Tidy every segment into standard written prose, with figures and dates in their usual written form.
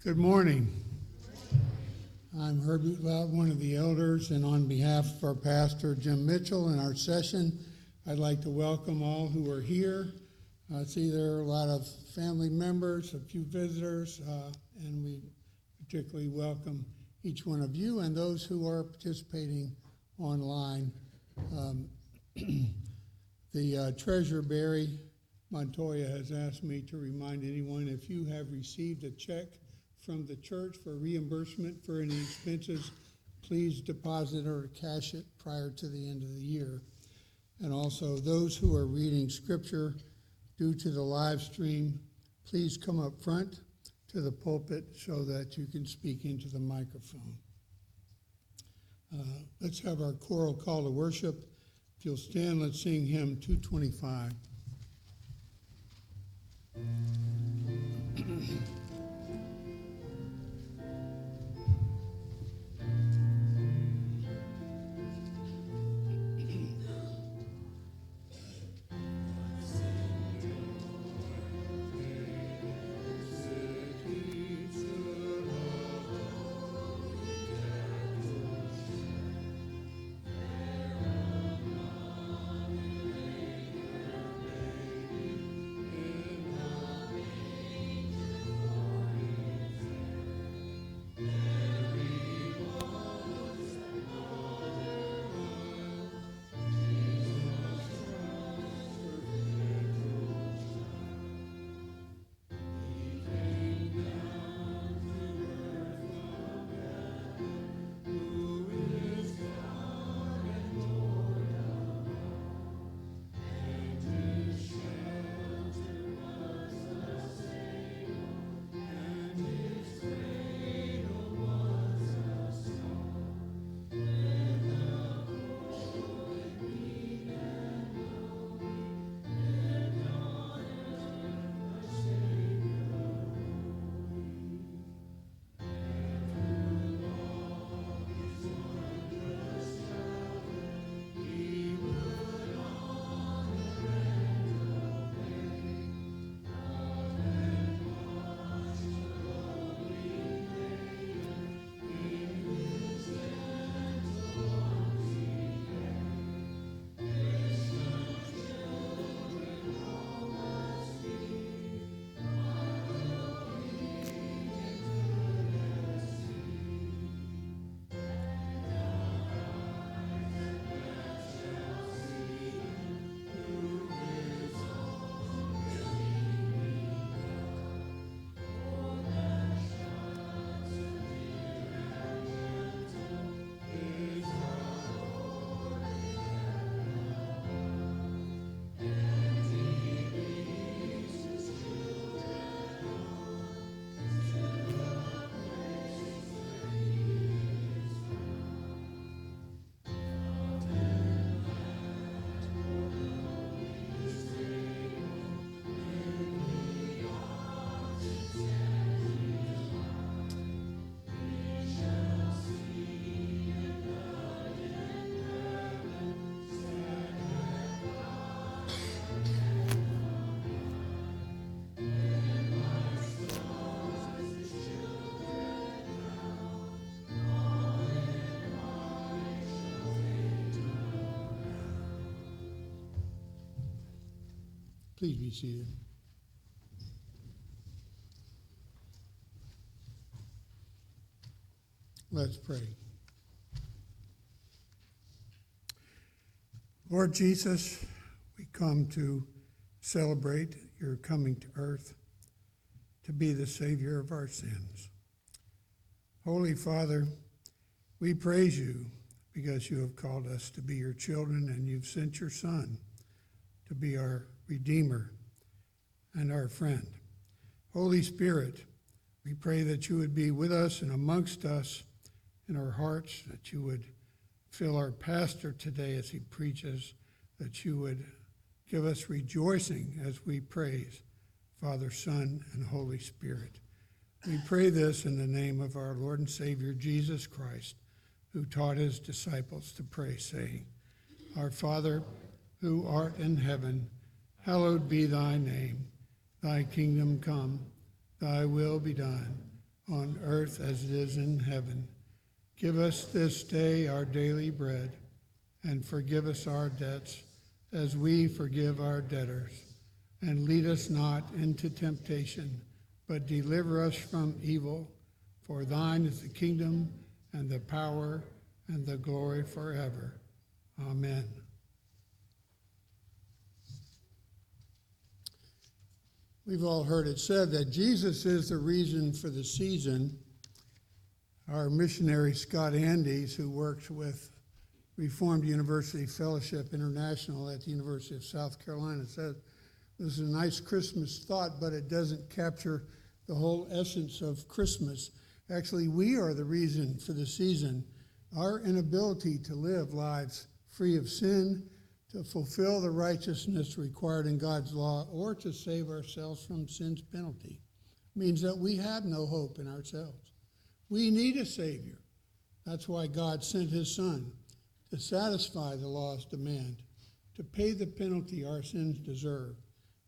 Good morning. I'm Herbert Loud, one of the elders, and on behalf of our pastor, Jim Mitchell, in our session, I'd like to welcome all who are here. I see there are a lot of family members, a few visitors, and we particularly welcome each one of you and those who are participating online. The Treasurer, Barry Montoya, has asked me to remind anyone, if you have received a check from the church for reimbursement for any expenses, please deposit or cash it prior to the end of the year. And also, those who are reading scripture due to the live stream, please come up front to the pulpit so that you can speak into the microphone. Let's have our choral call to worship. If you'll stand, let's sing hymn 225. Please be seated. Let's pray. Lord Jesus, we come to celebrate your coming to earth to be the Savior of our sins. Holy Father, we praise you because you have called us to be your children, and you've sent your Son to be our Redeemer and our friend. Holy Spirit, we pray that you would be with us and amongst us in our hearts, that you would fill our pastor today as he preaches, that you would give us rejoicing as we praise Father, Son, and Holy Spirit. We pray this in the name of our Lord and Savior, Jesus Christ, who taught his disciples to pray, saying, Our Father, who art in heaven, hallowed be thy name. Thy kingdom come, thy will be done, on earth as it is in heaven. Give us this day our daily bread, and forgive us our debts as we forgive our debtors. And lead us not into temptation, but deliver us from evil. For thine is the kingdom and the power and the glory forever. Amen. We've all heard it said that Jesus is the reason for the season. Our missionary, Scott Andes, who works with Reformed University Fellowship International at the University of South Carolina, said this is a nice Christmas thought, but it doesn't capture the whole essence of Christmas. Actually, we are the reason for the season. Our inability to live lives free of sin, to fulfill the righteousness required in God's law, or to save ourselves from sin's penalty means that we have no hope in ourselves. We need a Savior. That's why God sent his Son to satisfy the law's demand, to pay the penalty our sins deserve,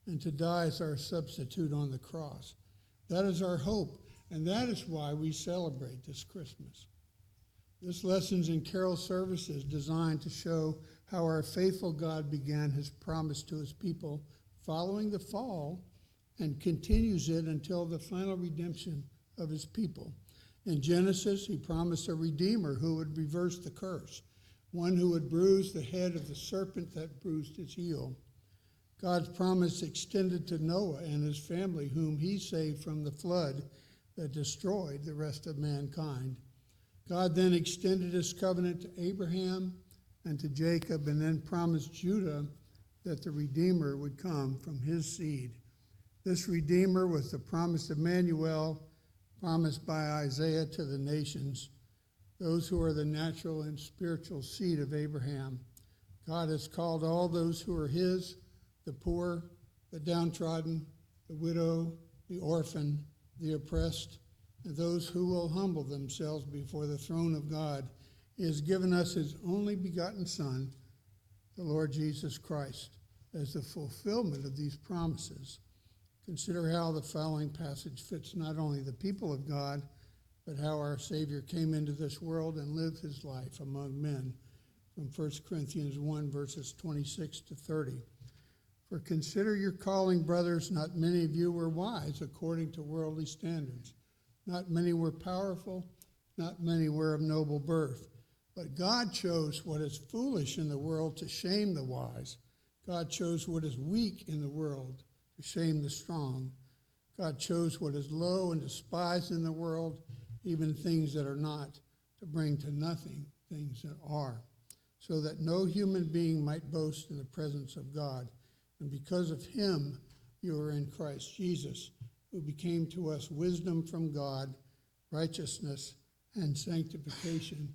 and to die as our substitute on the cross. That is our hope, and that is why we celebrate this Christmas. This lessons in carol service is designed to show how our faithful God began his promise to his people following the fall and continues it until the final redemption of his people. In Genesis, he promised a Redeemer who would reverse the curse, one who would bruise the head of the serpent that bruised his heel. God's promise extended to Noah and his family, whom he saved from the flood that destroyed the rest of mankind. God then extended his covenant to Abraham and to Jacob, and then promised Judah that the Redeemer would come from his seed. This Redeemer was the promised Emmanuel, promised by Isaiah to the nations, those who are the natural and spiritual seed of Abraham. God has called all those who are his, the poor, the downtrodden, the widow, the orphan, the oppressed, and those who will humble themselves before the throne of God. He has given us his only begotten Son, the Lord Jesus Christ, as the fulfillment of these promises. Consider how the following passage fits not only the people of God, but how our Savior came into this world and lived his life among men, from 1 Corinthians 1, verses 26 to 30. For consider your calling, brothers, not many of you were wise according to worldly standards. Not many were powerful, not many were of noble birth. But God chose what is foolish in the world to shame the wise. God chose what is weak in the world to shame the strong. God chose what is low and despised in the world, even things that are not, to bring to nothing things that are, so that no human being might boast in the presence of God. And because of him, you are in Christ Jesus, who became to us wisdom from God, righteousness and sanctification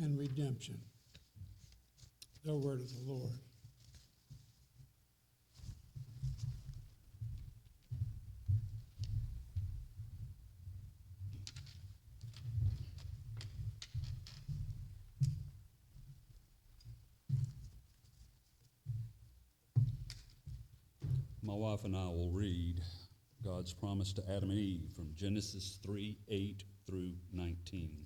and redemption. The word of the Lord. My wife and I will read God's promise to Adam and Eve from Genesis 3:8 through 19.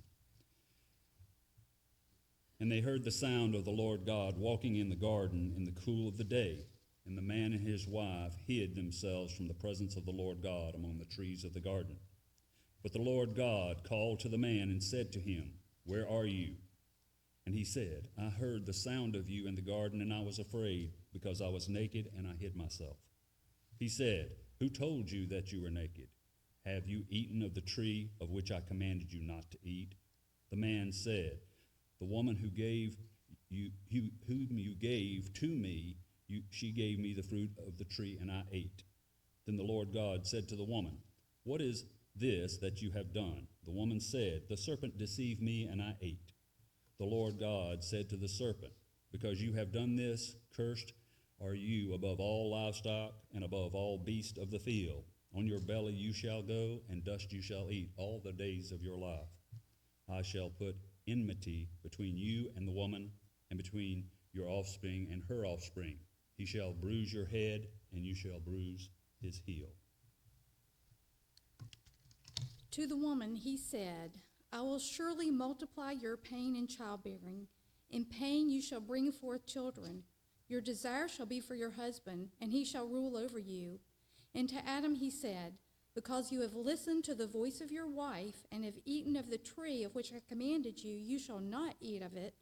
And they heard the sound of the Lord God walking in the garden in the cool of the day, and the man and his wife hid themselves from the presence of the Lord God among the trees of the garden. But the Lord God called to the man and said to him, "Where are you?" And he said, "I heard the sound of you in the garden, and I was afraid, because I was naked and I hid myself." He said, "Who told you that you were naked? Have you eaten of the tree of which I commanded you not to eat?" The man said, "The woman whom you gave to me, she gave me the fruit of the tree, and I ate." Then the Lord God said to the woman, "What is this that you have done?" The woman said, "The serpent deceived me, and I ate." The Lord God said to the serpent, "Because you have done this, cursed are you above all livestock and above all beasts of the field. On your belly you shall go, and dust you shall eat all the days of your life. I shall put enmity between you and the woman, and between your offspring and her offspring. He shall bruise your head, and you shall bruise his heel." To the woman he said, I will surely multiply your pain in childbearing. In pain you shall bring forth children. Your desire shall be for your husband, and he shall rule over you. And to Adam he said, because you have listened to the voice of your wife, and have eaten of the tree of which I commanded you, you shall not eat of it.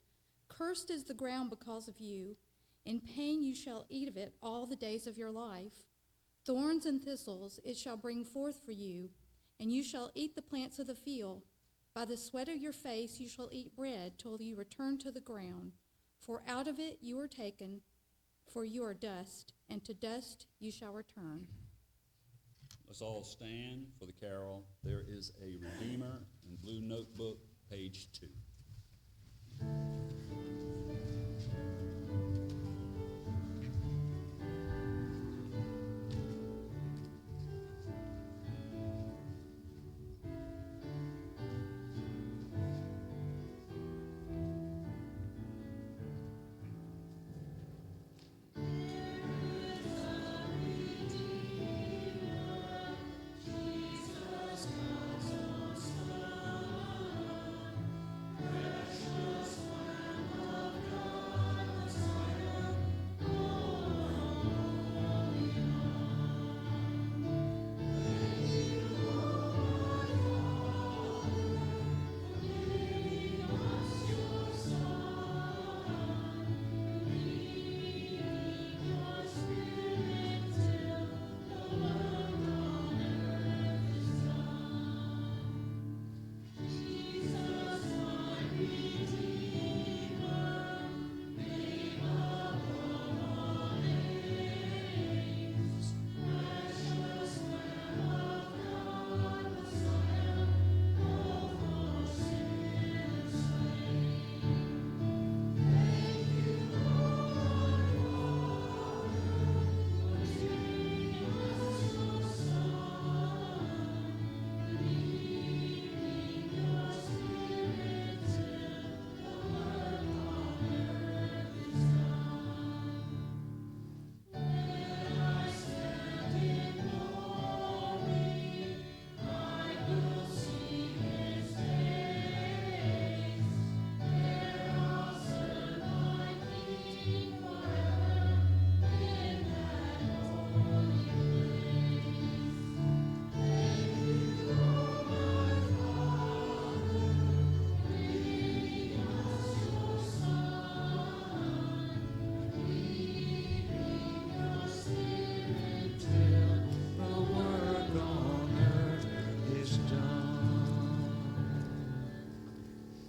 Cursed is the ground because of you. In pain you shall eat of it all the days of your life. Thorns and thistles it shall bring forth for you, and you shall eat the plants of the field. By the sweat of your face you shall eat bread till you return to the ground. For out of it you are taken, for you are dust, and to dust you shall return. Let's all stand for the carol. There is a Redeemer in blue notebook, page 2.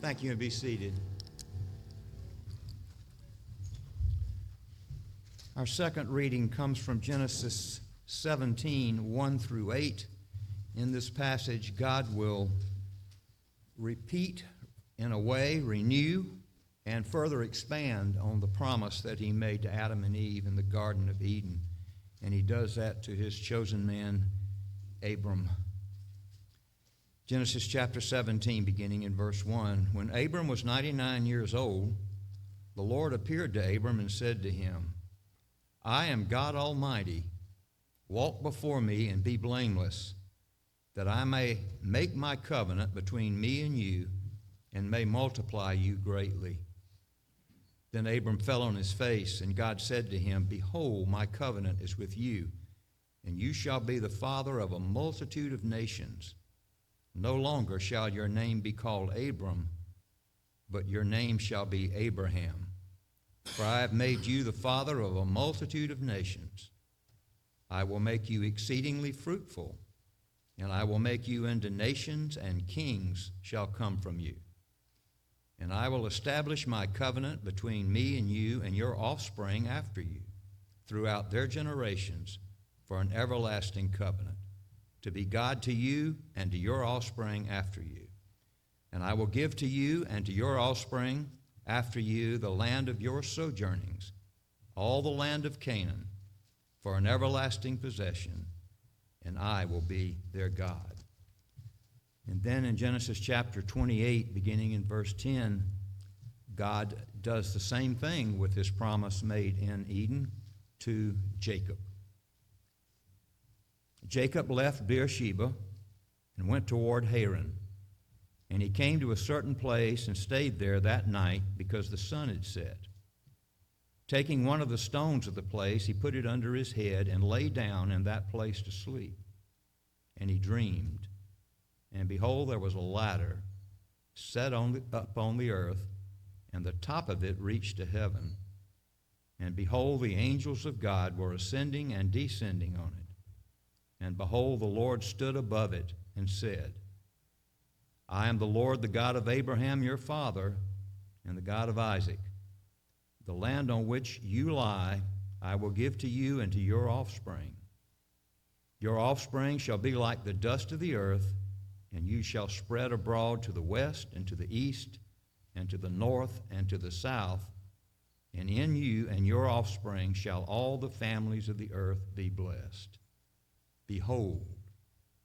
Thank you, and be seated. Our second reading comes from Genesis 17, 1 through 8. In this passage, God will repeat, in a way, renew, and further expand on the promise that he made to Adam and Eve in the Garden of Eden. And he does that to his chosen man, Abram. Genesis chapter 17, beginning in verse 1. When Abram was 99 years old, the Lord appeared to Abram and said to him, I am God Almighty. Walk before me and be blameless, that I may make my covenant between me and you, and may multiply you greatly. Then Abram fell on his face, and God said to him, Behold, my covenant is with you, and you shall be the father of a multitude of nations. No longer shall your name be called Abram, but your name shall be Abraham. For I have made you the father of a multitude of nations. I will make you exceedingly fruitful, and I will make you into nations, and kings shall come from you. And I will establish my covenant between me and you and your offspring after you, throughout their generations, for an everlasting covenant, to be God to you and to your offspring after you. And I will give to you and to your offspring after you the land of your sojournings, all the land of Canaan, for an everlasting possession, and I will be their God. And then in Genesis chapter 28, beginning in verse 10, God does the same thing with his promise made in Eden to Jacob. Jacob left Beersheba and went toward Haran. And he came to a certain place and stayed there that night because the sun had set. Taking one of the stones of the place, he put it under his head and lay down in that place to sleep. And he dreamed, and behold, there was a ladder set up on the earth, and the top of it reached to heaven. And behold, the angels of God were ascending and descending on it. And behold, the Lord stood above it and said, I am the Lord, the God of Abraham your father, and the God of Isaac. The land on which you lie I will give to you and to your offspring. Your offspring shall be like the dust of the earth, and you shall spread abroad to the west and to the east and to the north and to the south, and in you and your offspring shall all the families of the earth be blessed. Behold,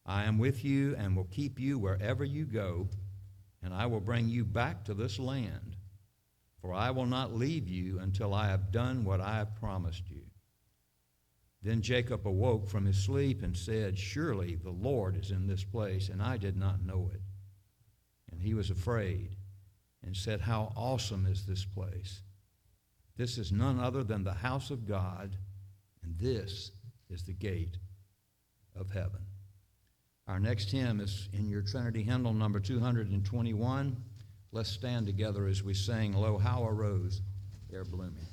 I am with you and will keep you wherever you go, and I will bring you back to this land, for I will not leave you until I have done what I have promised you. Then Jacob awoke from his sleep and said, Surely the Lord is in this place, and I did not know it. And he was afraid and said, How awesome is this place! This is none other than the house of God, and this is the gate of heaven. Our next hymn is in your Trinity hymnal number 221. Let's stand together as we sing, Lo, how a rose ere blooming.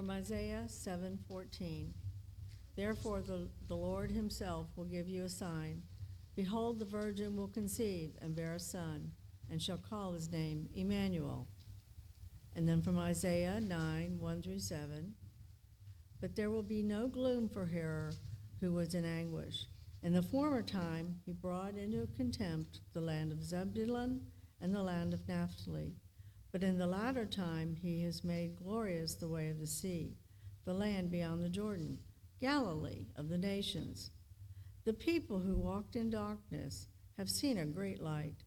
from Isaiah 7:14. Therefore the Lord himself will give you a sign. Behold, the virgin will conceive and bear a son, and shall call his name Emmanuel. And then from Isaiah 9:1-7. But there will be no gloom for her who was in anguish. In the former time he brought into contempt the land of Zebulun and the land of Naphtali. But in the latter time he has made glorious the way of the sea, the land beyond the Jordan, Galilee of the nations. The people who walked in darkness have seen a great light.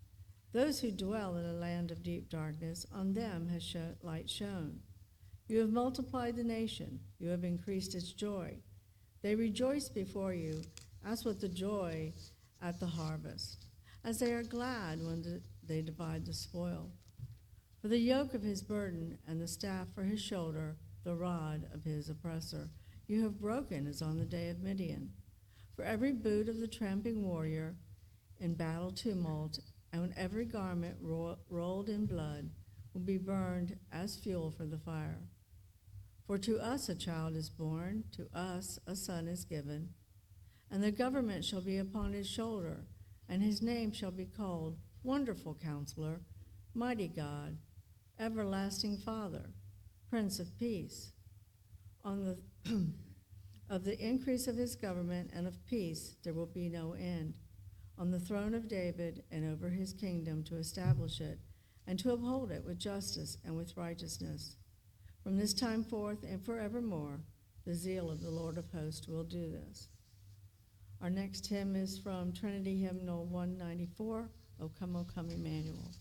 Those who dwell in a land of deep darkness, on them has light shone. You have multiplied the nation. You have increased its joy. They rejoice before you as with the joy at the harvest, as they are glad when they divide the spoil. For the yoke of his burden and the staff for his shoulder, the rod of his oppressor, you have broken as on the day of Midian. For every boot of the tramping warrior in battle tumult, and every garment rolled in blood will be burned as fuel for the fire. For to us a child is born, to us a son is given, and the government shall be upon his shoulder, and his name shall be called Wonderful Counselor, Mighty God, Everlasting Father, Prince of Peace. Of the increase of his government and of peace there will be no end, on the throne of David and over his kingdom, to establish it and to uphold it with justice and with righteousness. From this time forth and forevermore, the zeal of the Lord of hosts will do this. Our next hymn is from Trinity Hymnal 194, O Come, Emmanuel.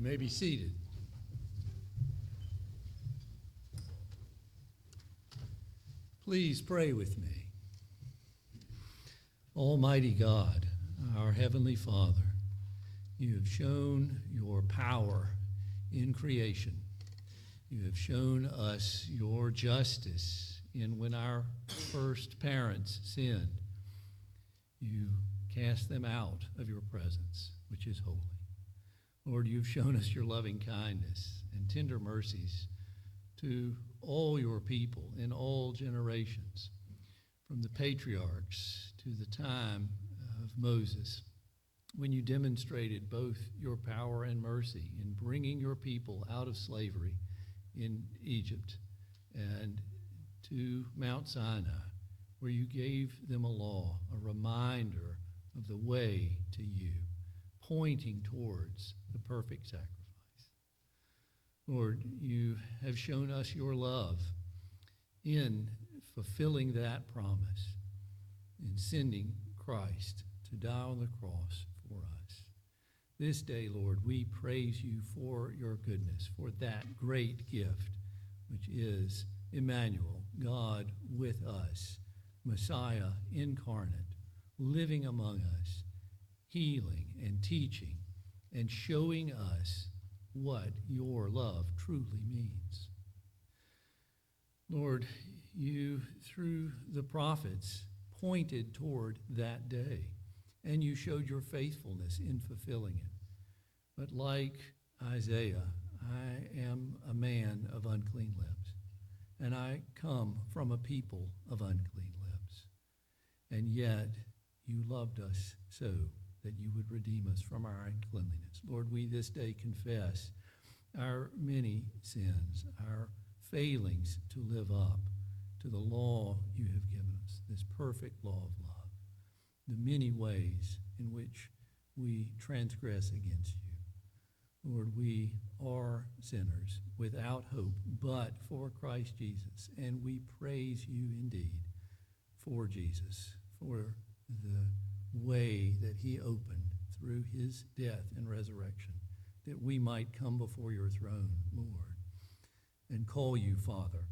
may be seated. Please pray with me. Almighty God, our Heavenly Father, you have shown your power in creation. You have shown us your justice in when our first parents sinned. You cast them out of your presence, which is holy. Lord, you've shown us your loving kindness and tender mercies to all your people in all generations, from the patriarchs to the time of Moses, when you demonstrated both your power and mercy in bringing your people out of slavery in Egypt, and to Mount Sinai, where you gave them a law, a reminder of the way to you, pointing towards the perfect sacrifice. Lord, you have shown us your love in fulfilling that promise, in sending Christ to die on the cross for us. This day, Lord, we praise you for your goodness, for that great gift, which is Emmanuel, God with us, Messiah incarnate, living among us, healing and teaching and showing us what your love truly means. Lord, you, through the prophets, pointed toward that day, and you showed your faithfulness in fulfilling it. But like Isaiah, I am a man of unclean lips, and I come from a people of unclean lips. And yet you loved us so that you would redeem us from our uncleanliness. Lord, we this day confess our many sins, our failings to live up to the law you have given us, this perfect law of love, the many ways in which we transgress against you. Lord, we are sinners without hope, but for Christ Jesus, and we praise you indeed for Jesus, for the way that he opened through his death and resurrection, that we might come before your throne, Lord, and call you Father.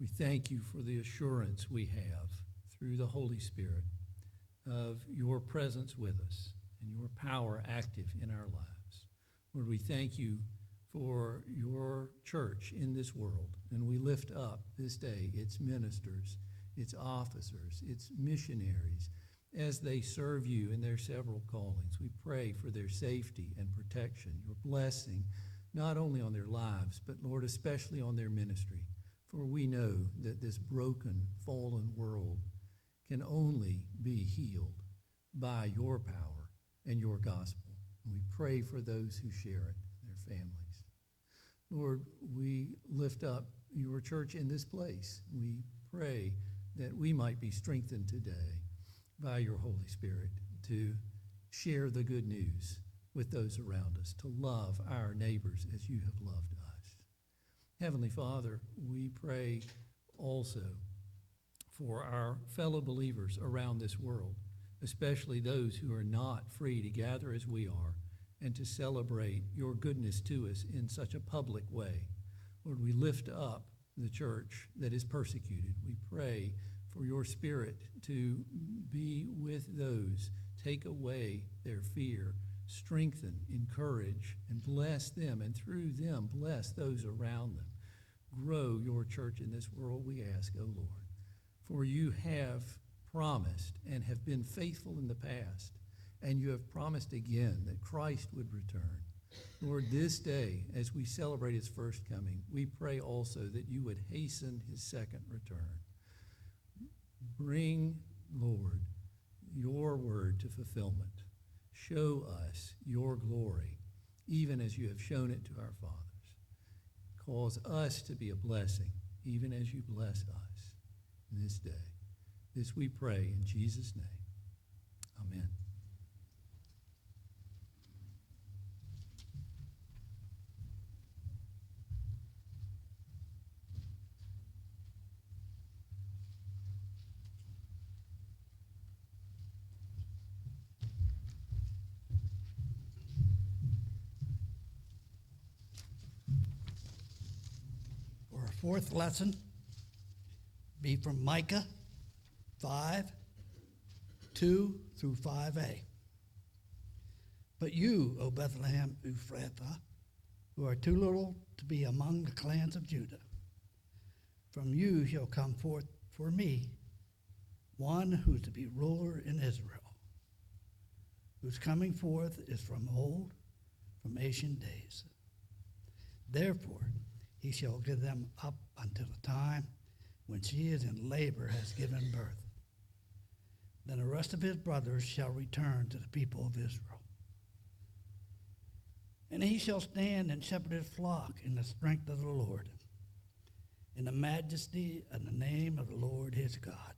We thank you for the assurance we have through the Holy Spirit of your presence with us and your power active in our lives. Lord, we thank you for your church in this world, and we lift up this day its ministers, its officers, its missionaries, as they serve you in their several callings. We pray for their safety and protection, your blessing, not only on their lives, but, Lord, especially on their ministry. For we know that this broken, fallen world can only be healed by your power and your gospel. And we pray for those who share it, their families. Lord, we lift up your church in this place. We pray that we might be strengthened today by your Holy Spirit to share the good news with those around us, to love our neighbors as you have loved us. Heavenly Father, we pray also for our fellow believers around this world, especially those who are not free to gather as we are and to celebrate your goodness to us in such a public way. Lord, we lift up the church that is persecuted. We pray for your Spirit to be with those, take away their fear, strengthen, encourage, and bless them, and through them bless those around them. Grow your church in this world, we ask, O Lord. For you have promised and have been faithful in the past, and you have promised again that Christ would return. Lord, this day, as we celebrate his first coming, we pray also that you would hasten his second return. Bring, Lord, your word to fulfillment. Show us your glory, even as you have shown it to our fathers. Cause us to be a blessing, even as you bless us this day. This we pray in Jesus' name. Amen. fourth lesson be from Micah 5:2-5a. But you, O Bethlehem Ephrathah, who are too little to be among the clans of Judah, from you shall come forth for me one who is to be ruler in Israel, whose coming forth is from old, from ancient days. Therefore he shall give them up until the time when she is in labor has given birth. Then the rest of his brothers shall return to the people of Israel. And he shall stand and shepherd his flock in the strength of the Lord, in the majesty of the name of the Lord his God.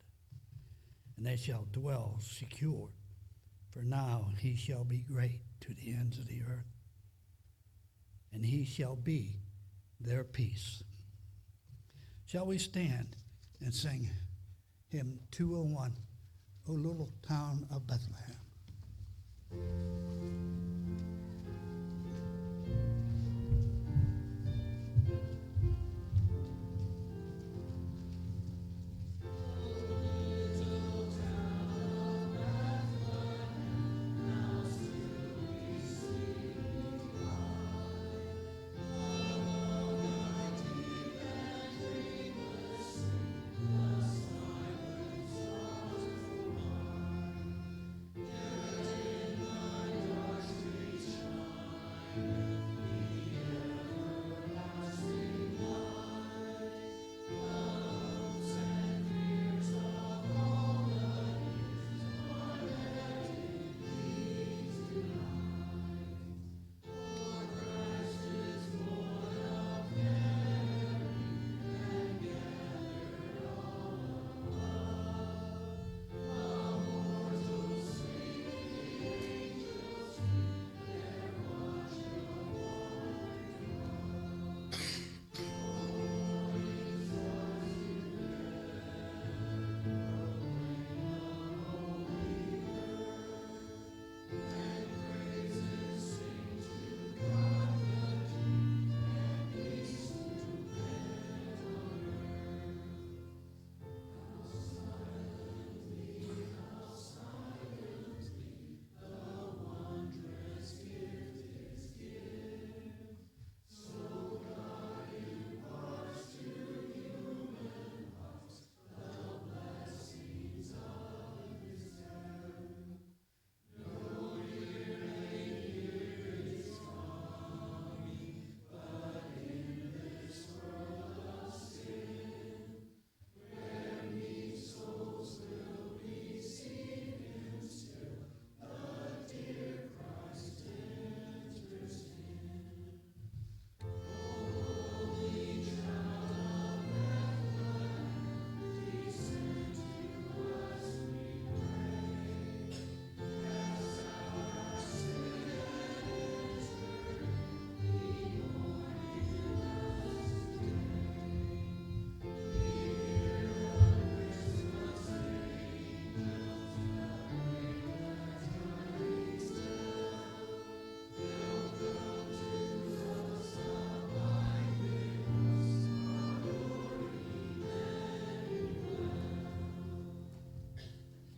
And they shall dwell secure, for now he shall be great to the ends of the earth, and he shall be their peace. Shall we stand and sing hymn 201, O little town of Bethlehem?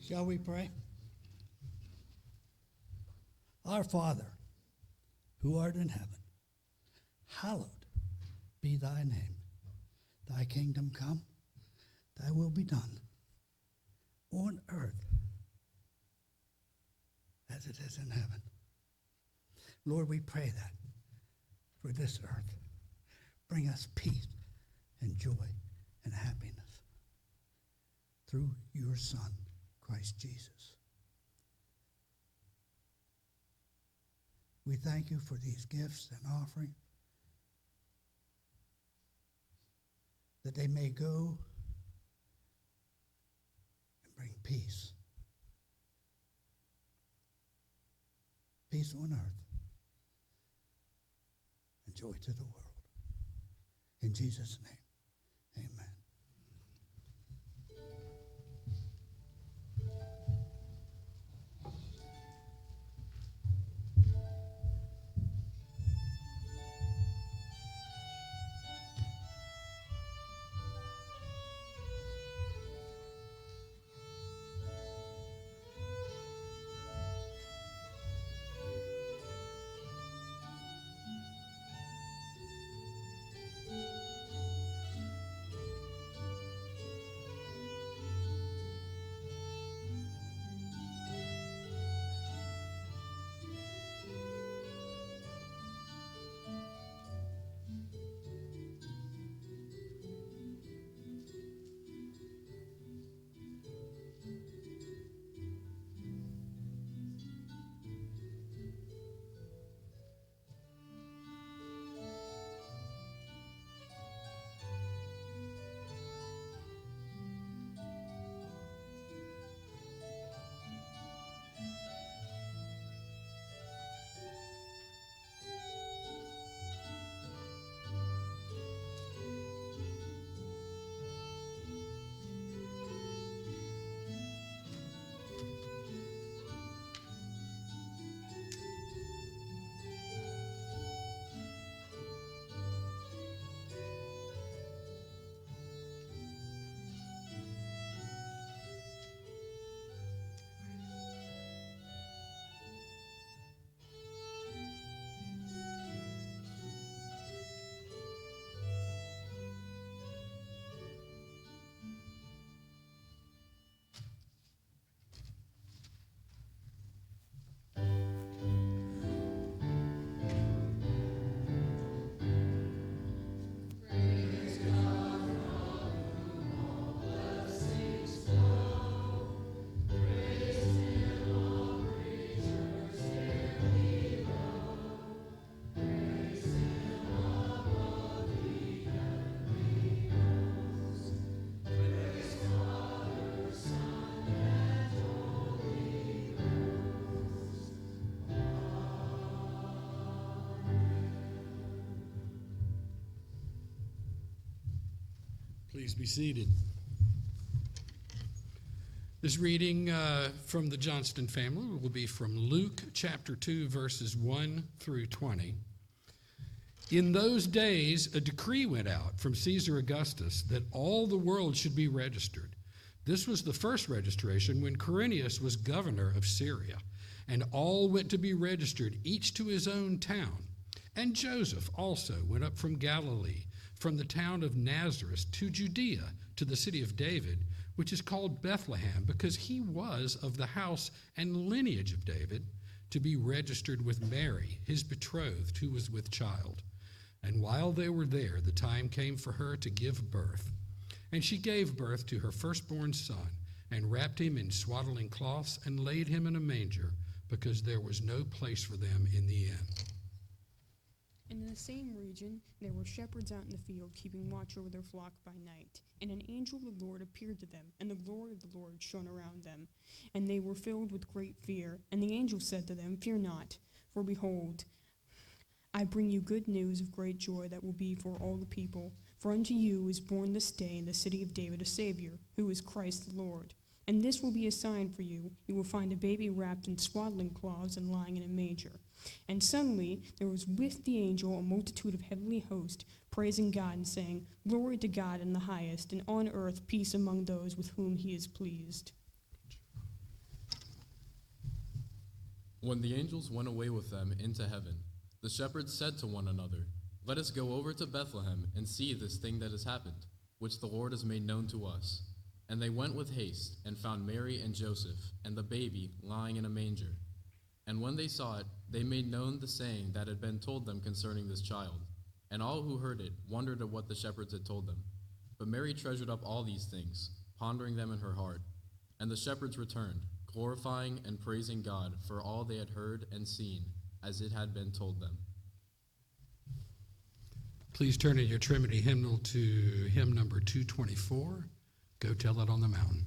Shall we pray? Our Father, who art in heaven, hallowed be thy name. Thy kingdom come, thy will be done, on earth as it is in heaven. Lord, we pray that for this earth. Bring us peace and joy and happiness through your Son, Christ Jesus. We thank you for these gifts and offering, that they may go and bring peace. Peace on earth and joy to the world. In Jesus' name, amen. Please be seated. This reading from the Johnston family will be from Luke chapter 2, verses 1 through 20. In those days, a decree went out from Caesar Augustus that all the world should be registered. This was the first registration when Quirinius was governor of Syria, and all went to be registered, each to his own town. And Joseph also went up from Galilee, from the town of Nazareth to Judea, to the city of David, which is called Bethlehem, because he was of the house and lineage of David, to be registered with Mary, his betrothed, who was with child. And while they were there, the time came for her to give birth. And she gave birth to her firstborn son, and wrapped him in swaddling cloths, and laid him in a manger, because there was no place for them in the inn. And in the same region there were shepherds out in the field, keeping watch over their flock by night. And an angel of the Lord appeared to them, and the glory of the Lord shone around them. And they were filled with great fear. And the angel said to them, Fear not, for behold, I bring you good news of great joy that will be for all the people. For unto you is born this day in the city of David a Savior, who is Christ the Lord. And this will be a sign for you. You will find a baby wrapped in swaddling cloths and lying in a manger. And suddenly there was with the angel a multitude of heavenly hosts, praising God and saying, Glory to God in the highest, and on earth peace among those with whom he is pleased. When the angels went away with them into heaven, the shepherds said to one another, Let us go over to Bethlehem and see this thing that has happened, which the Lord has made known to us. And they went with haste and found Mary and Joseph and the baby lying in a manger. And when they saw it, they made known the saying that had been told them concerning this child. And all who heard it wondered at what the shepherds had told them. But Mary treasured up all these things, pondering them in her heart. And the shepherds returned, glorifying and praising God for all they had heard and seen, as it had been told them. Please turn in your Trinity hymnal to hymn number 224, Go Tell It on the Mountain.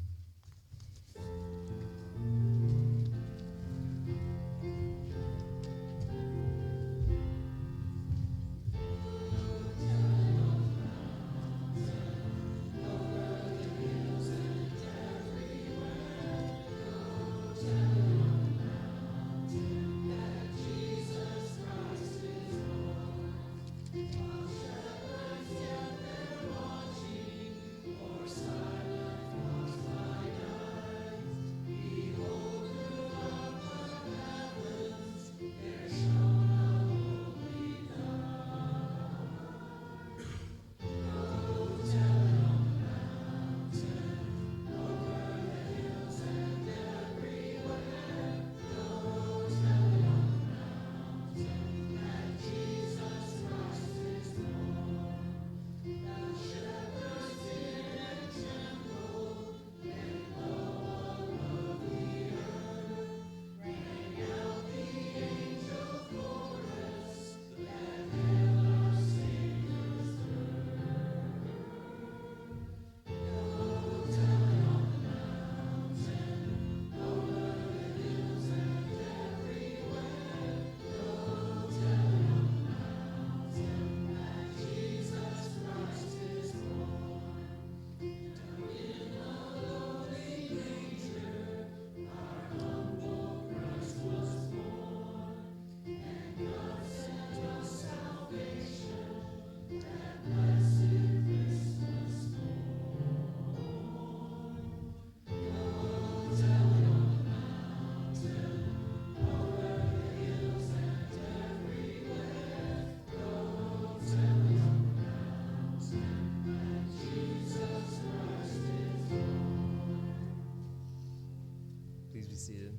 Seated.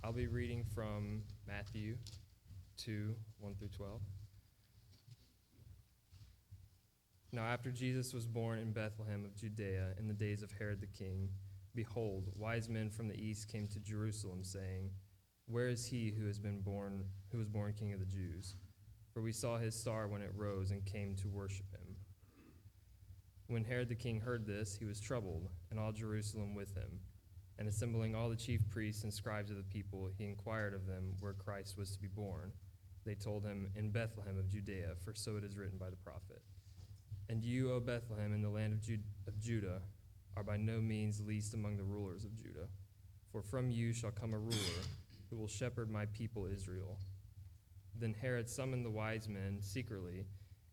I'll be reading from Matthew 2, 1 through 12. Now after Jesus was born in Bethlehem of Judea in the days of Herod the king, behold, wise men from the east came to Jerusalem, saying, Where is he who was born King of the Jews? For we saw his star when it rose and came to worship him. When Herod the king heard this, he was troubled, and all Jerusalem with him. And assembling all the chief priests and scribes of the people, he inquired of them where Christ was to be born. They told him, In Bethlehem of Judea, for so it is written by the prophet. And you, O Bethlehem, in the land of Judah, are by no means least among the rulers of Judah. For from you shall come a ruler who will shepherd my people Israel. Then Herod summoned the wise men secretly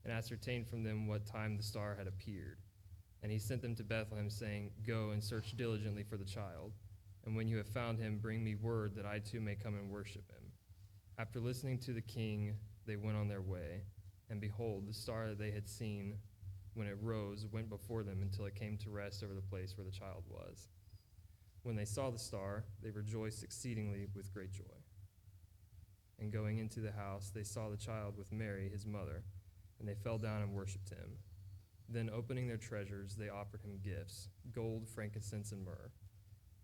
and ascertained from them what time the star had appeared. And he sent them to Bethlehem, saying, Go and search diligently for the child, and when you have found him, bring me word that I too may come and worship him. After listening to the king, they went on their way, and behold, the star that they had seen when it rose went before them until it came to rest over the place where the child was. When they saw the star, they rejoiced exceedingly with great joy. And going into the house, they saw the child with Mary, his mother, and they fell down and worshipped him. Then, opening their treasures, they offered him gifts, gold, frankincense, and myrrh.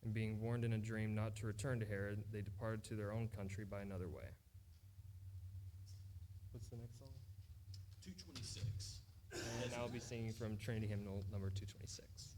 And being warned in a dream not to return to Herod, they departed to their own country by another way. What's the next song? 226. And I'll be singing from Trinity Hymnal number 226.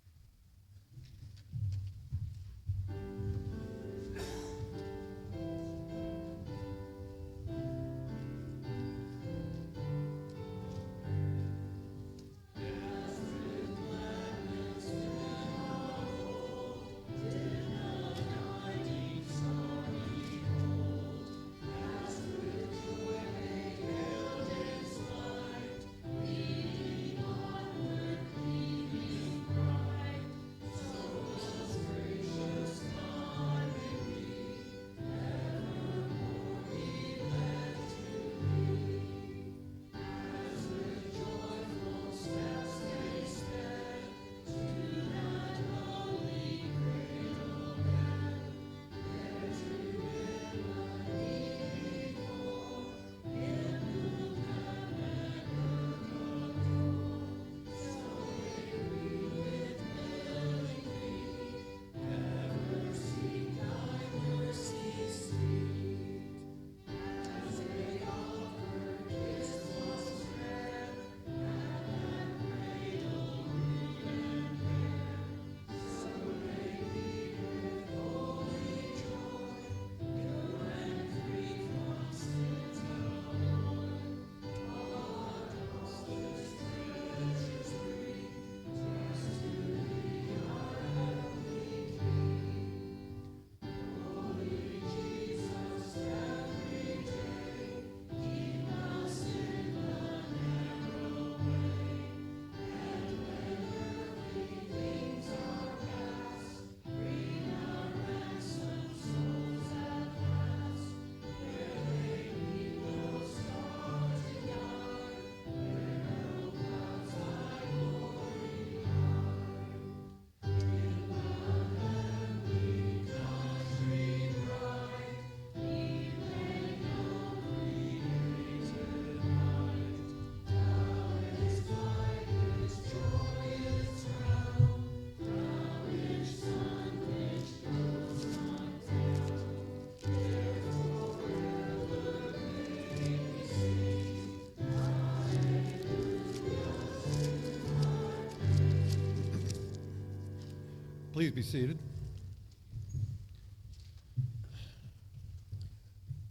Please be seated.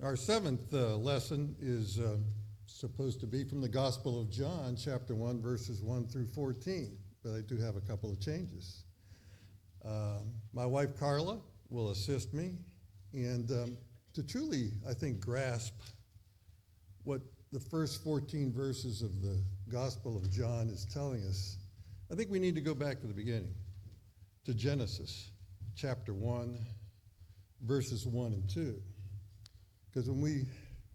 Our seventh lesson is supposed to be from the Gospel of John, chapter 1, verses 1 through 14, but I do have a couple of changes. My wife, Carla, will assist me, and to truly, I think, grasp what the first 14 verses of the Gospel of John is telling us, I think we need to go back to the beginning, to Genesis chapter 1, verses 1 and 2. Because when we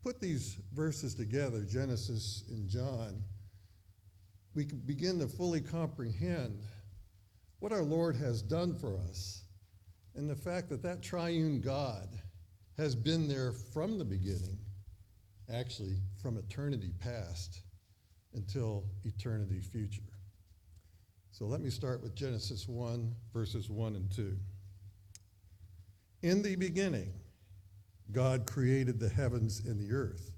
put these verses together, Genesis and John, we can begin to fully comprehend what our Lord has done for us and the fact that that triune God has been there from the beginning, actually from eternity past until eternity future. So let me start with Genesis 1, verses 1 and 2. In the beginning, God created the heavens and the earth.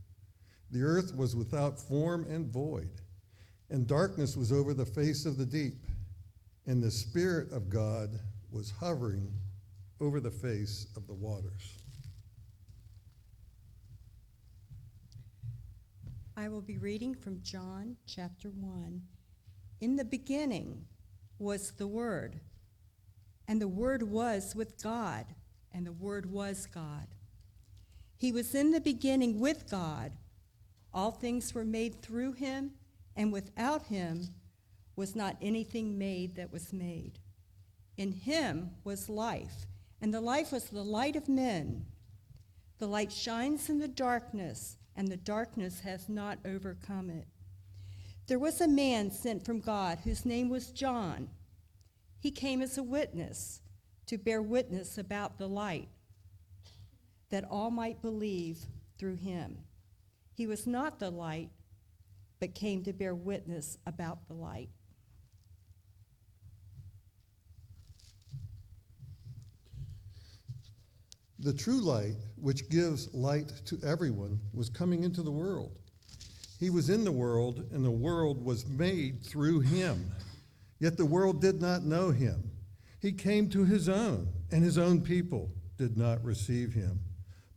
The earth was without form and void, and darkness was over the face of the deep, and the Spirit of God was hovering over the face of the waters. I will be reading from John chapter 1. In the beginning was the Word, and the Word was with God, and the Word was God. He was in the beginning with God. All things were made through him, and without him was not anything made that was made. In him was life, and the life was the light of men. The light shines in the darkness, and the darkness has not overcome it. There was a man sent from God whose name was John. He came as a witness to bear witness about the light, that all might believe through him. He was not the light, but came to bear witness about the light. The true light, which gives light to everyone, was coming into the world. He was in the world, and the world was made through him. Yet the world did not know him. He came to his own, and his own people did not receive him.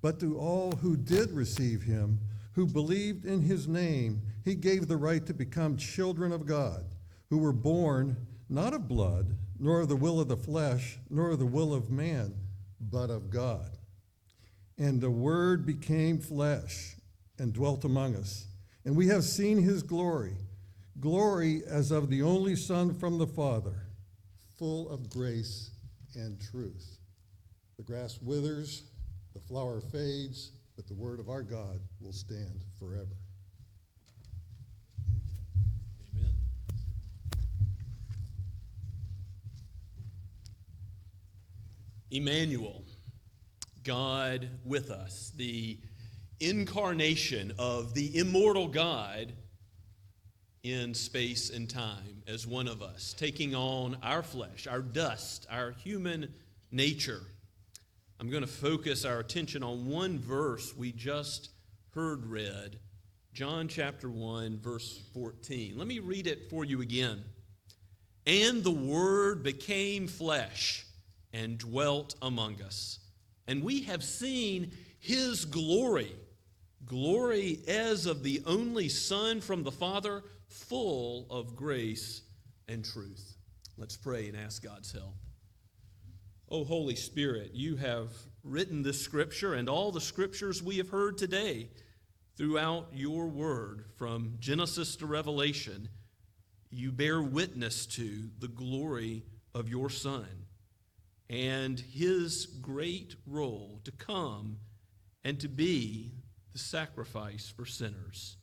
But to all who did receive him, who believed in his name, he gave the right to become children of God, who were born not of blood, nor of the will of the flesh, nor of the will of man, but of God. And the Word became flesh and dwelt among us. And we have seen his glory, glory as of the only Son from the Father, full of grace and truth. The grass withers, the flower fades, but the word of our God will stand forever. Amen. Emmanuel, God with us, the incarnation of the immortal God in space and time as one of us, taking on our flesh, our dust, our human nature. I'm going to focus our attention on one verse we just heard read, John chapter 1, verse 14. Let me read it for you again. And the Word became flesh and dwelt among us, and we have seen his glory, glory as of the only Son from the Father, full of grace and truth. Let's pray and ask God's help. Oh, Holy Spirit, you have written this scripture and all the scriptures we have heard today throughout your word from Genesis to Revelation. You bear witness to the glory of your Son and his great role to come and to be the sacrifice for sinners,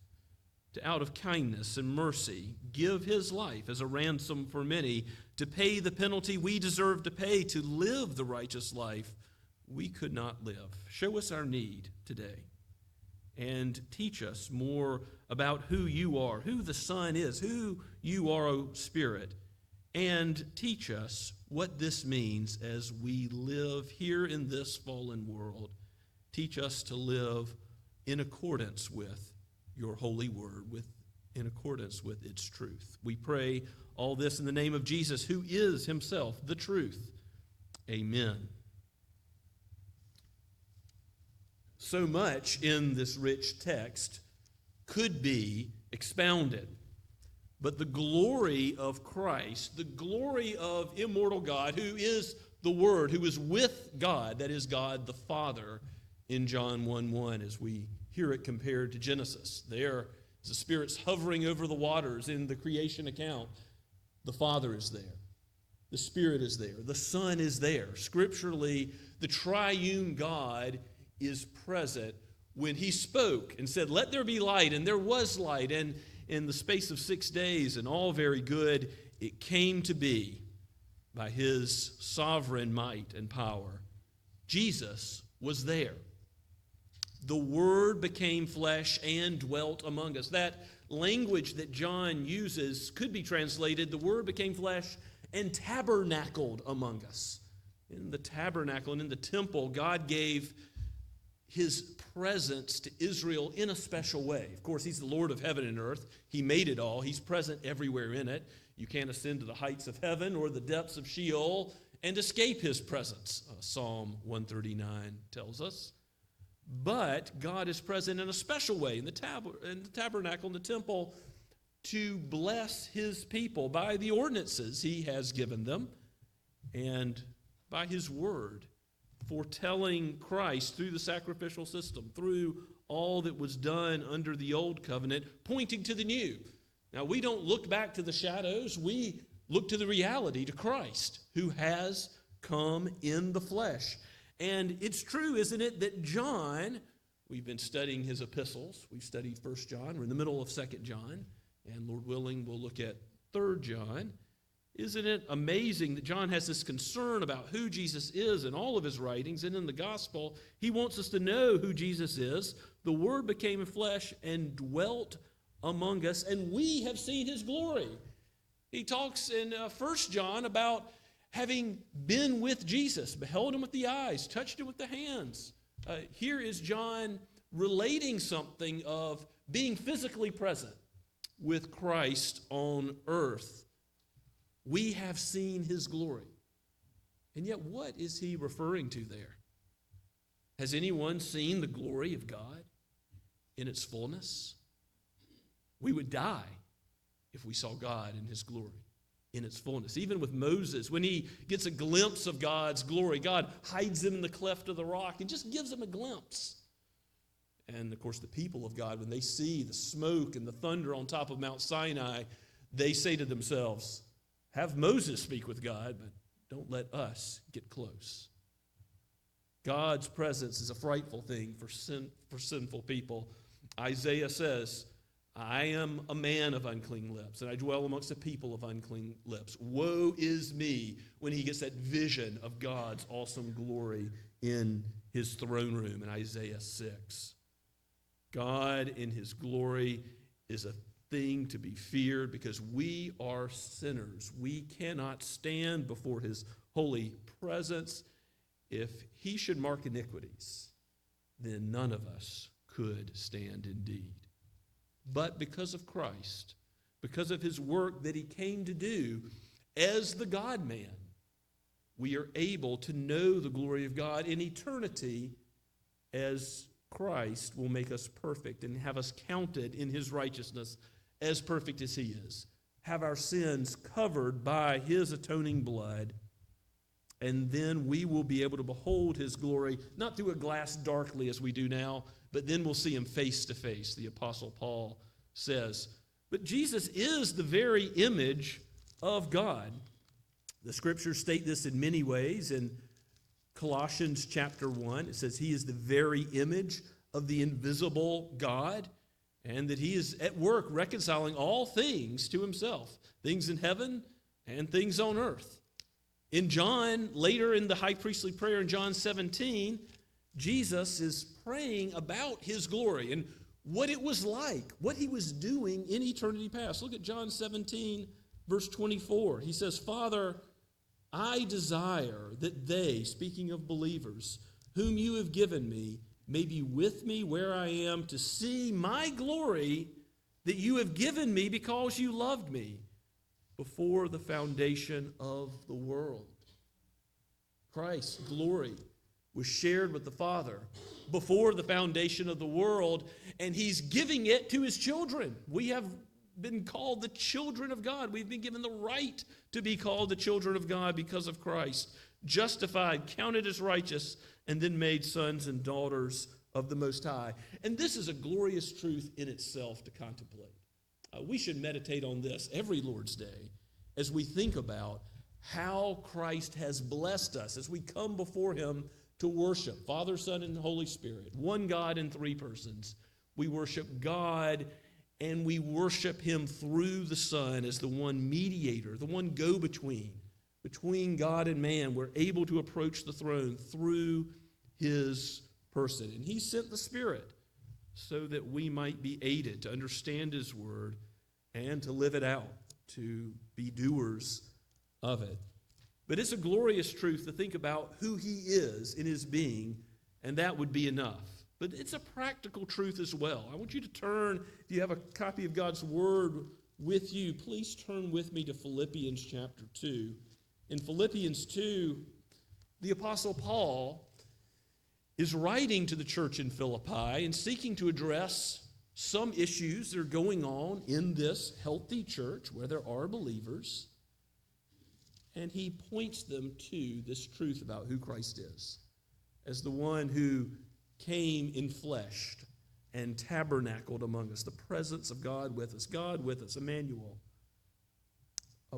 to out of kindness and mercy give his life as a ransom for many, to pay the penalty we deserve to pay, to live the righteous life we could not live. Show us our need today and teach us more about who you are, who the Son is, who you are, O Spirit, and teach us what this means as we live here in this fallen world. Teach us to live in accordance with your holy word, in accordance with its truth. We pray all this in the name of Jesus, who is himself the truth. Amen. So much in this rich text could be expounded, but the glory of Christ, the glory of immortal God, who is the Word, who is with God, that is God the Father, in John 1:1, as we hear it compared to Genesis. There, as the Spirit's hovering over the waters in the creation account, the Father is there. The Spirit is there. The Son is there. Scripturally, the triune God is present when he spoke and said, "Let there be light," and there was light, and in the space of 6 days, and all very good, it came to be by his sovereign might and power. Jesus was there. The Word became flesh and dwelt among us. That language that John uses could be translated, the Word became flesh and tabernacled among us. In the tabernacle and in the temple, God gave his presence to Israel in a special way. Of course, he's the Lord of heaven and earth. He made it all. He's present everywhere in it. You can't ascend to the heights of heaven or the depths of Sheol and escape his presence, Psalm 139 tells us. But God is present in a special way in the tabernacle, in the temple, to bless his people by the ordinances he has given them and by his word, foretelling Christ through the sacrificial system, through all that was done under the old covenant, pointing to the new. Now, we don't look back to the shadows. We look to the reality, to Christ, who has come in the flesh. And it's true, isn't it, that John, we've been studying his epistles. We've studied 1 John. We're in the middle of 2 John. And Lord willing, we'll look at 3 John. Isn't it amazing that John has this concern about who Jesus is in all of his writings? And in the gospel, he wants us to know who Jesus is. The Word became flesh and dwelt among us, and we have seen his glory. He talks in 1 John about having been with Jesus, beheld him with the eyes, touched him with the hands. Here is John relating something of being physically present with Christ on earth. We have seen his glory. And yet, what is he referring to there? Has anyone seen the glory of God in its fullness? We would die if we saw God in his glory, in its fullness. Even with Moses, when he gets a glimpse of God's glory, God hides him in the cleft of the rock and just gives him a glimpse. And, of course, the people of God, when they see the smoke and the thunder on top of Mount Sinai, they say to themselves, have Moses speak with God, but don't let us get close. God's presence is a frightful thing for sinful people. Isaiah says, I am a man of unclean lips, and I dwell amongst a people of unclean lips. Woe is me when he gets that vision of God's awesome glory in his throne room in Isaiah 6. God in his glory is a thing to be feared because we are sinners. We cannot stand before his holy presence. If he should mark iniquities, then none of us could stand indeed. But because of Christ, because of his work that he came to do as the God-man, we are able to know the glory of God in eternity as Christ will make us perfect and have us counted in his righteousness as perfect as he is. Have our sins covered by his atoning blood, and then we will be able to behold his glory, not through a glass darkly as we do now, but then we'll see him face to face, the Apostle Paul says. But Jesus is the very image of God. The scriptures state this in many ways. In Colossians chapter 1, it says he is the very image of the invisible God, and that he is at work reconciling all things to himself, things in heaven and things on earth. In John, later in the high priestly prayer in John 17, Jesus is praying about his glory and what it was like, what he was doing in eternity past. Look at John 17, verse 24. He says, Father, I desire that they, speaking of believers, whom you have given me, may be with me where I am to see my glory that you have given me because you loved me before the foundation of the world. Christ's glory was shared with the Father before the foundation of the world, and he's giving it to his children. We have been called the children of God. We've been given the right to be called the children of God because of Christ. Justified, counted as righteous, and then made sons and daughters of the Most High. And this is a glorious truth in itself to contemplate. We should meditate on this every Lord's Day as we think about how Christ has blessed us as we come before him to worship Father, Son, and Holy Spirit, one God in three persons. We worship God, and we worship him through the Son as the one mediator, the one go-between, between God and man. We're able to approach the throne through his person. And he sent the Spirit so that we might be aided to understand his word and to live it out, to be doers of it. But it's a glorious truth to think about who he is in his being, and that would be enough. But it's a practical truth as well. I want you to turn, if you have a copy of God's word with you, please turn with me to Philippians chapter 2. In Philippians 2, the Apostle Paul is writing to the church in Philippi and seeking to address some issues that are going on in this healthy church where there are believers, and he points them to this truth about who Christ is as the one who came enfleshed and tabernacled among us, the presence of God with us, Emmanuel.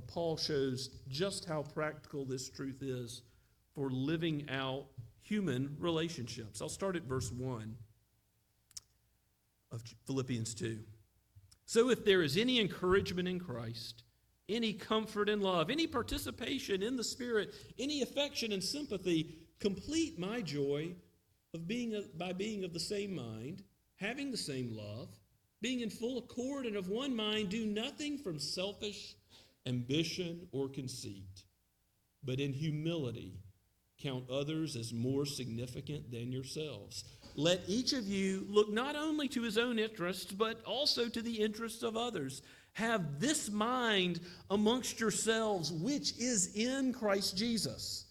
Paul shows just how practical this truth is for living out human relationships. I'll start at verse 1 of Philippians 2. So if there is any encouragement in Christ, any comfort and love, any participation in the Spirit, any affection and sympathy, complete my joy by being of the same mind, having the same love, being in full accord and of one mind. Do nothing from selfish ambition or conceit, but in humility count others as more significant than yourselves. Let each of you look not only to his own interests, but also to the interests of others. Have this mind amongst yourselves, which is in Christ Jesus,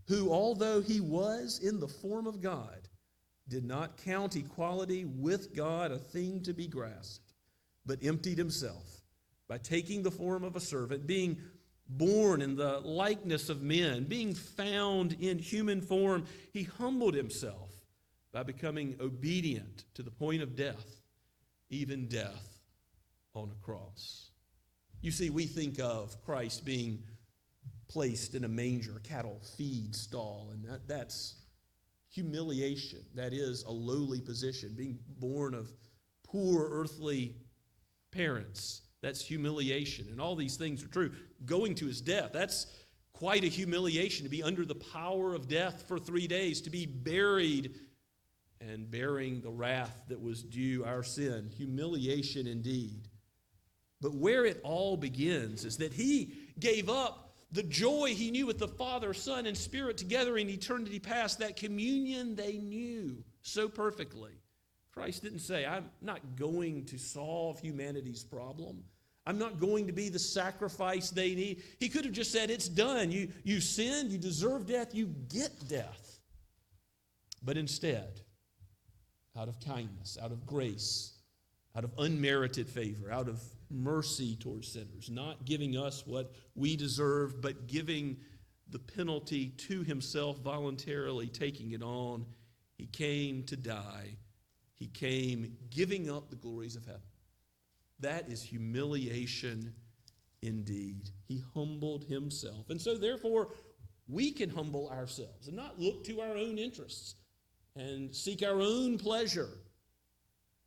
who, although he was in the form of God, did not count equality with God a thing to be grasped, but emptied himself by taking the form of a servant, being born in the likeness of men, being found in human form. He humbled himself by becoming obedient to the point of death, even death on a cross. You see, we think of Christ being placed in a manger, a cattle feed stall, and that's humiliation. That is a lowly position. Being born of poor earthly parents, that's humiliation. And all these things are true. Going to his death, that's quite a humiliation, to be under the power of death for 3 days, to be buried and bearing the wrath that was due our sin. Humiliation indeed. But where it all begins is that he gave up the joy he knew with the Father, Son, and Spirit together in eternity past, that communion they knew so perfectly. Christ didn't say, I'm not going to solve humanity's problem. I'm not going to be the sacrifice they need. He could have just said, it's done. You sinned, you deserve death, you get death. But instead, out of kindness, out of grace, out of unmerited favor, out of mercy towards sinners, not giving us what we deserve, but giving the penalty to himself, voluntarily taking it on, he came to die. He came giving up the glories of heaven. That is humiliation indeed. He humbled himself. And so therefore, we can humble ourselves and not look to our own interests and seek our own pleasure,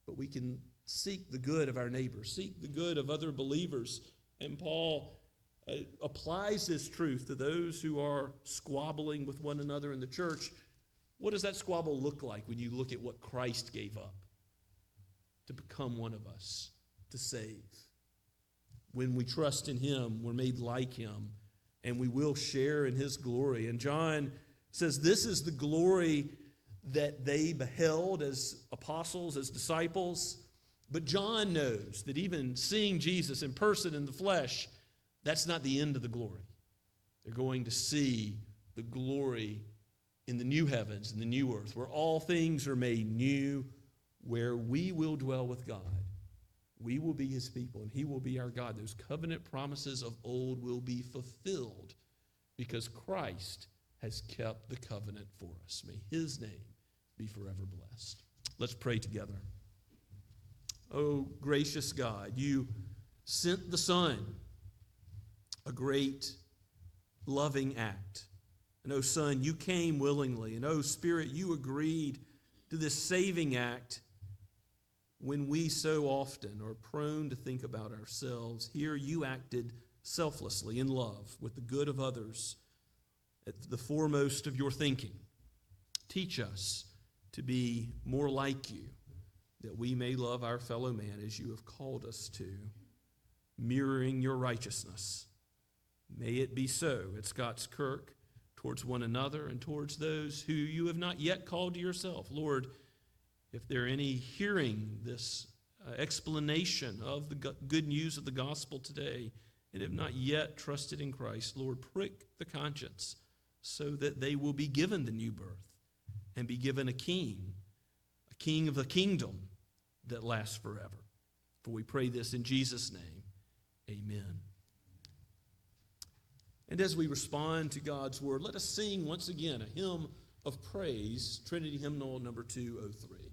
but we can seek the good of our neighbors, seek the good of other believers. And Paul applies this truth to those who are squabbling with one another in the church. What does that squabble look like when you look at what Christ gave up to become one of us, to save? When we trust in him, we're made like him, and we will share in his glory. And John says this is the glory that they beheld as apostles, as disciples. But John knows that even seeing Jesus in person in the flesh, that's not the end of the glory. They're going to see the glory in the new heavens and the new earth, where all things are made new, where we will dwell with God. We will be his people, and he will be our God. Those covenant promises of old will be fulfilled because Christ has kept the covenant for us. May his name be forever blessed. Let's pray together. Oh, gracious God, you sent the Son, a great loving act. And oh, Son, you came willingly. And oh, Spirit, you agreed to this saving act when we so often are prone to think about ourselves. Here you acted selflessly in love with the good of others at the foremost of your thinking. Teach us to be more like you, that we may love our fellow man as you have called us to, mirroring your righteousness. May it be so at Scott's Kirk, towards one another and towards those who you have not yet called to yourself. Lord, if there are any hearing this explanation of the good news of the gospel today and have not yet trusted in Christ, Lord, prick the conscience so that they will be given the new birth and be given a king of the kingdom, that lasts forever. For we pray this in Jesus' name. Amen. And as we respond to God's word, let us sing once again a hymn of praise, Trinity Hymnal number 203.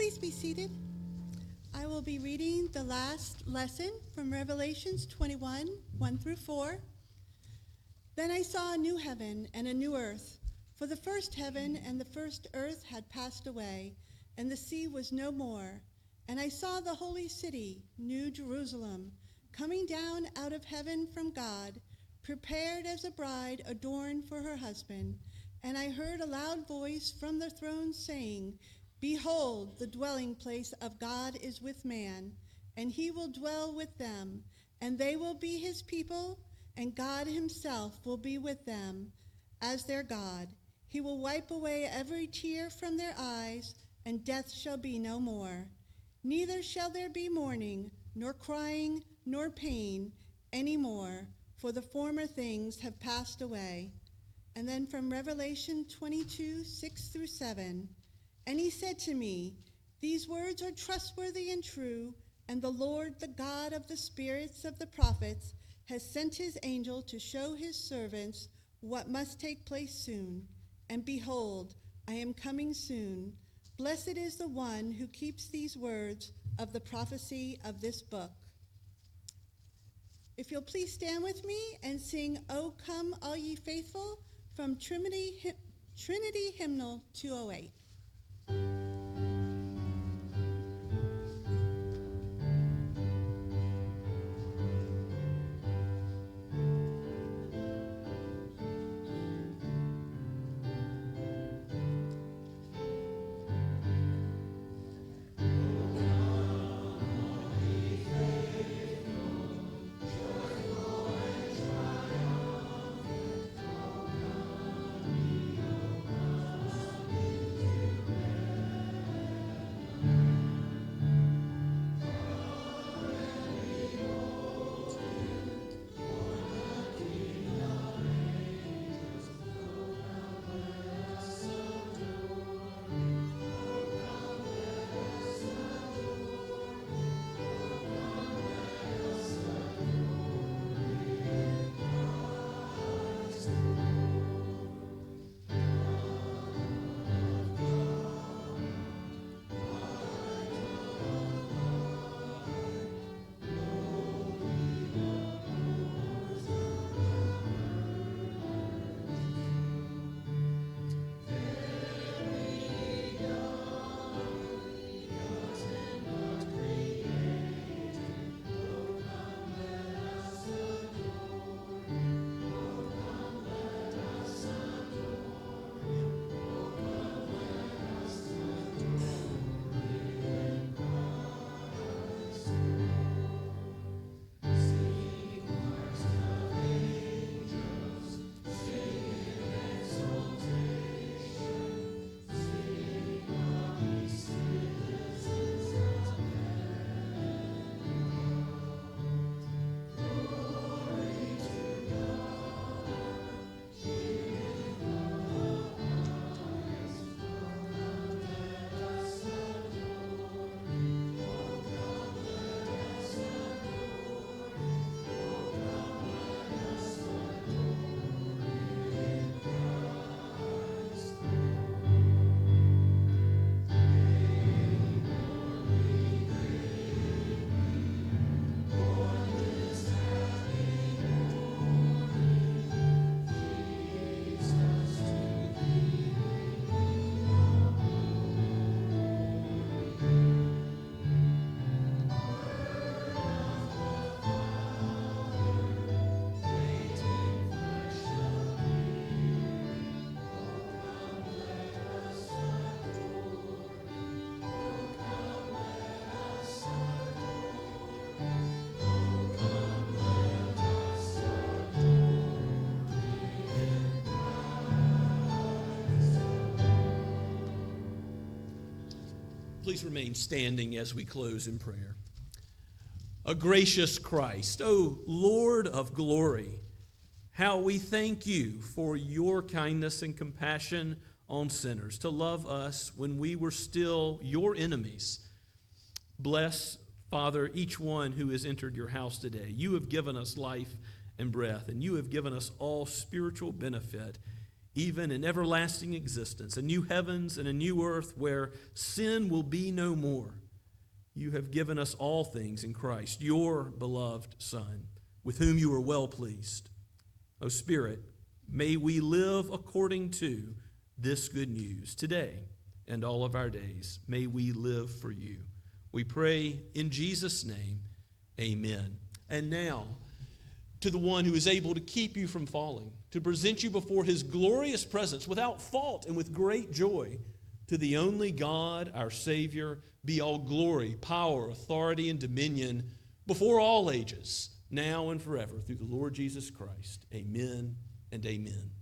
Please be seated. I will be reading the last lesson from Revelations 21, 1 through 4. Then I saw a new heaven and a new earth, for the first heaven and the first earth had passed away, and the sea was no more. And I saw the holy city, New Jerusalem, coming down out of heaven from God, prepared as a bride adorned for her husband. And I heard a loud voice from the throne saying, Behold, the dwelling place of God is with man, and he will dwell with them, and they will be his people, and God himself will be with them as their God. He will wipe away every tear from their eyes, and death shall be no more. Neither shall there be mourning, nor crying, nor pain any more, for the former things have passed away. And then from Revelation 22, 6 through 7, And he said to me, These words are trustworthy and true, and the Lord, the God of the spirits of the prophets, has sent his angel to show his servants what must take place soon. And behold, I am coming soon. Blessed is the one who keeps these words of the prophecy of this book. If you'll please stand with me and sing, O Come All Ye Faithful, from Trinity Hymnal 208. Thank you. Please remain standing as we close in prayer. A gracious Christ, O Lord of glory, how we thank you for your kindness and compassion on sinners, to love us when we were still your enemies. Bless, Father, each one who has entered your house today. You have given us life and breath, and you have given us all spiritual benefit, even in everlasting existence, a new heavens and a new earth where sin will be no more. You have given us all things in Christ, your beloved Son, with whom you are well pleased. O Spirit, may we live according to this good news today and all of our days. May we live for you. We pray in Jesus' name, amen. And now, to the one who is able to keep you from falling, to present you before his glorious presence without fault and with great joy, to the only God, our Savior, be all glory, power, authority, and dominion before all ages, now and forever, through the Lord Jesus Christ. Amen and amen.